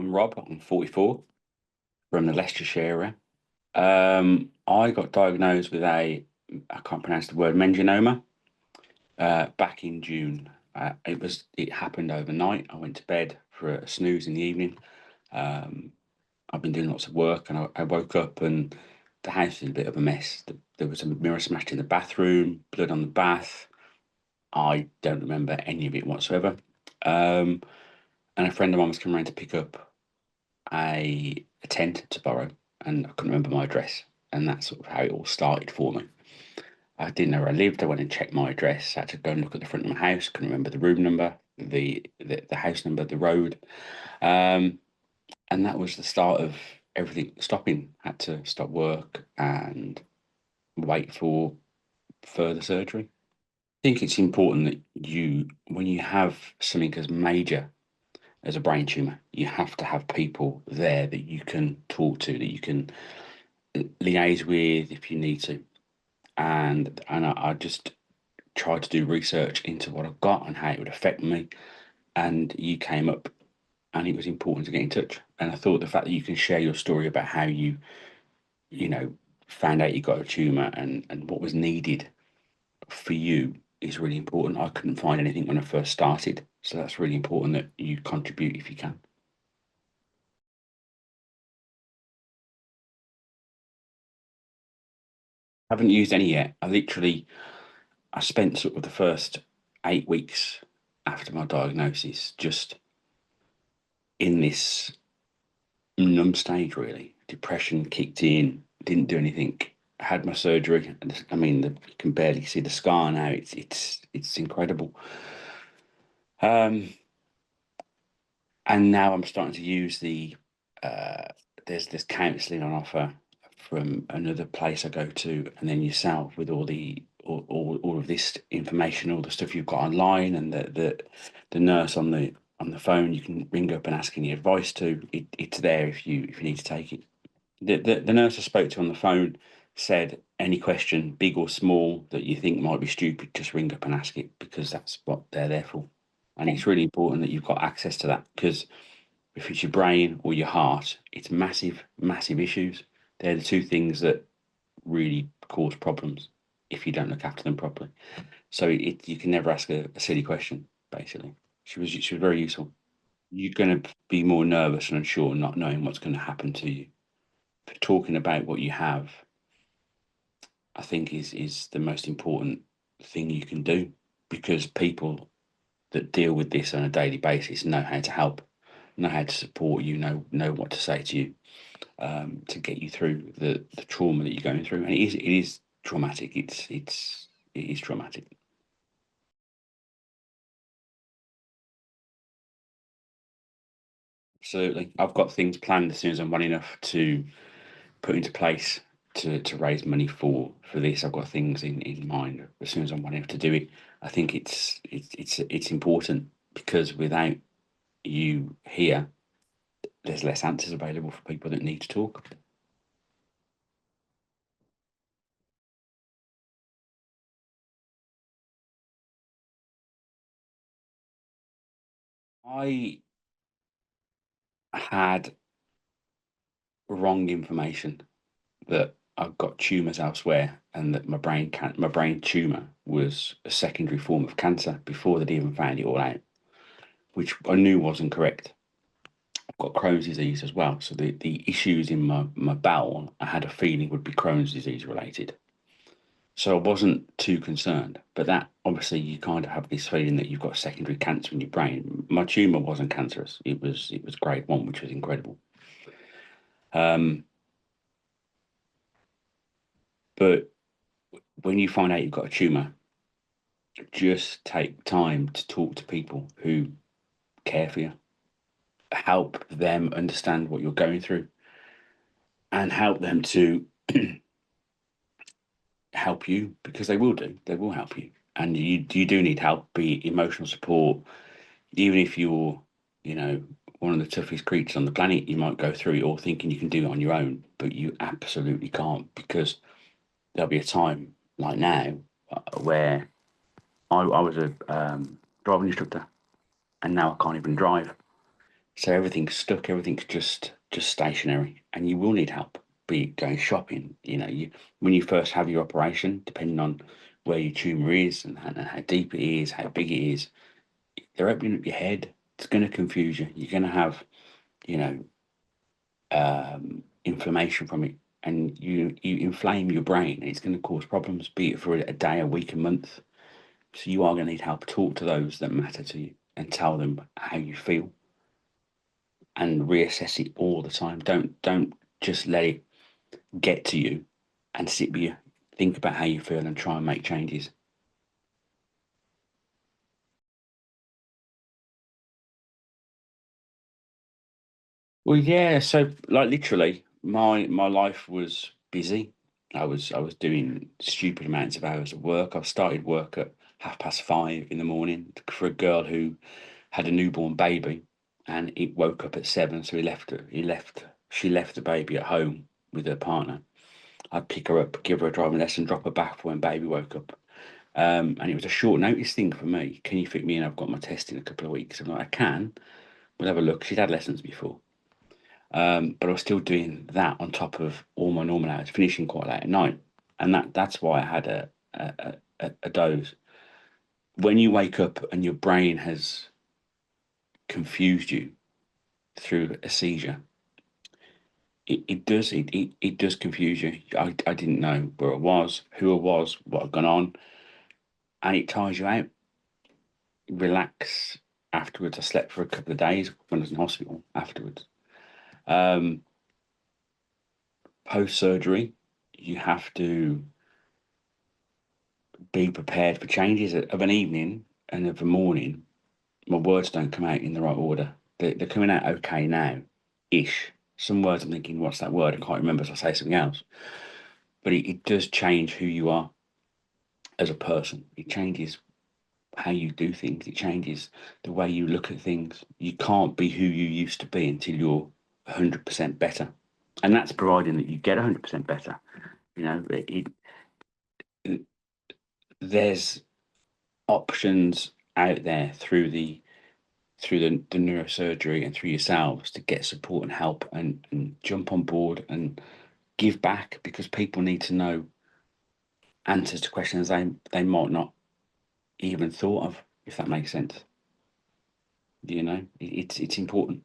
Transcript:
I'm Rob. I'm 44 from the Leicestershire area. I got diagnosed with I can't pronounce the word, Meningioma, back in June. It happened overnight. I went to bed for a snooze in the evening. Um, I've been doing lots of work, and I woke up and the house was a bit of a mess. There was a mirror smashed in the bathroom, blood on the bath. I don't remember any of it whatsoever. Um, and a friend of mine was coming around to pick up a tent to borrow, and I couldn't remember my address, and that's sort of how it all started for me. I didn't know where I lived. I went and checked my address. I had to go and look at the front of my house. Couldn't remember the room number, the house number, the road, um, and that was the start of everything stopping. Had to stop work and wait for further surgery. I think it's important that when you have something as major as a brain tumor, you have to have people there that you can talk to, that you can liaise with if you need to. And I just tried to do research into what I've got and how it would affect me. And you came up, and it was important to get in touch. And I thought the fact that you can share your story about how you know, found out you got a tumor and what was needed for you is really important. I couldn't find anything when I first started, so that's really important that you contribute if you can. Haven't used any yet. I spent sort of the first 8 weeks after my diagnosis just in this numb stage, really. Depression kicked in, didn't do anything. I had my surgery. I mean, you can barely see the scar now. It's incredible. Um, and now I'm starting to use uh, there's counselling on offer from another place I go to, and then yourself with all of this information, all the stuff you've got online, and the nurse on the phone you can ring up and ask any advice to. It's there if you need to take it. The nurse I spoke to on the phone said any question, big or small, that you think might be stupid, just ring up and ask it because that's what they're there for. And it's really important that you've got access to that because if it's your brain or your heart, it's massive, massive issues. They're the two things that really cause problems if you don't look after them properly. So you can never ask a silly question, basically. She was very useful. You're going to be more nervous and unsure, not knowing what's going to happen to you. Talking about what you have, I think is the most important thing you can do because people that deal with this on a daily basis know how to help, know how to support you, know what to say to you to get you through the trauma that you're going through. And it is traumatic. It is traumatic. Absolutely. I've got things planned as soon as I'm well enough to put into place to raise money for this. I've got things in mind as soon as I'm well enough to do it. I think it's important because without you here, there's less answers available for people that need to talk. I had wrong information that I've got tumours elsewhere and that my brain tumour was a secondary form of cancer before they'd even found it all out, which I knew wasn't correct. I've got Crohn's disease as well, so the issues in my bowel I had a feeling would be Crohn's disease related. So I wasn't too concerned, but that obviously you kind of have this feeling that you've got secondary cancer in your brain. My tumour wasn't cancerous; it was grade 1, which was incredible. Um, but when you find out you've got a tumour, just take time to talk to people who care for you, help them understand what you're going through, and help them to help you because they will do. They will help you, and you do need help, be it emotional support, even if you're, you know, one of the toughest creatures on the planet. You might go through it all thinking you can do it on your own, but you absolutely can't because there'll be a time like now where I was a driving instructor, and now I can't even drive So everything's stuck, everything's just stationary, and you will need help. Be it going shopping, when you first have your operation, depending on where your tumor is and how deep it is, how big it is, they're opening up your head. It's going to confuse you. You're going to have, you know, inflammation from it, and you inflame your brain, and it's going to cause problems, be it for a day, a week, a month. So you are going to need help. Talk to those that matter to you and tell them how you feel, and reassess it all the time. Don't just let it get to you, and sit with you. Think about how you feel and try and make changes. Well, yeah. So, like, literally, my life was busy. I was doing stupid amounts of hours of work. I started work at 5:30 in the morning for a girl who had a newborn baby, and it woke up at 7. So he left her. He left. She left the baby at home with her partner. I'd pick her up, give her a driving lesson, drop her back for when baby woke up. And it was a short notice thing for me. Can you fit me in? I've got my test in a couple of weeks. I'm like, I can. We'll have a look. She'd had lessons before. But I was still doing that on top of all my normal hours, finishing quite late at night. And that's why I had a doze. When you wake up and your brain has confused you through a seizure, it does confuse you. I didn't know where I was, who I was, what had gone on, and it tires you out. Relax afterwards. I slept for a couple of days when I was in hospital afterwards. Um, Post surgery, you have to be prepared for changes of an evening and of a morning. My words don't come out in the right order. They're coming out okay now, ish. Some words I'm thinking, what's that word? I can't remember, so I say something else. But it does change who you are as a person. It changes how you do things. It changes the way you look at things. You can't be who you used to be until you're 100% better. And that's providing that you get 100% better. You know, it there's options out there through the neurosurgery and through yourselves to get support and help, and jump on board and give back, because people need to know answers to questions they might not even thought of, if that makes sense. It's important.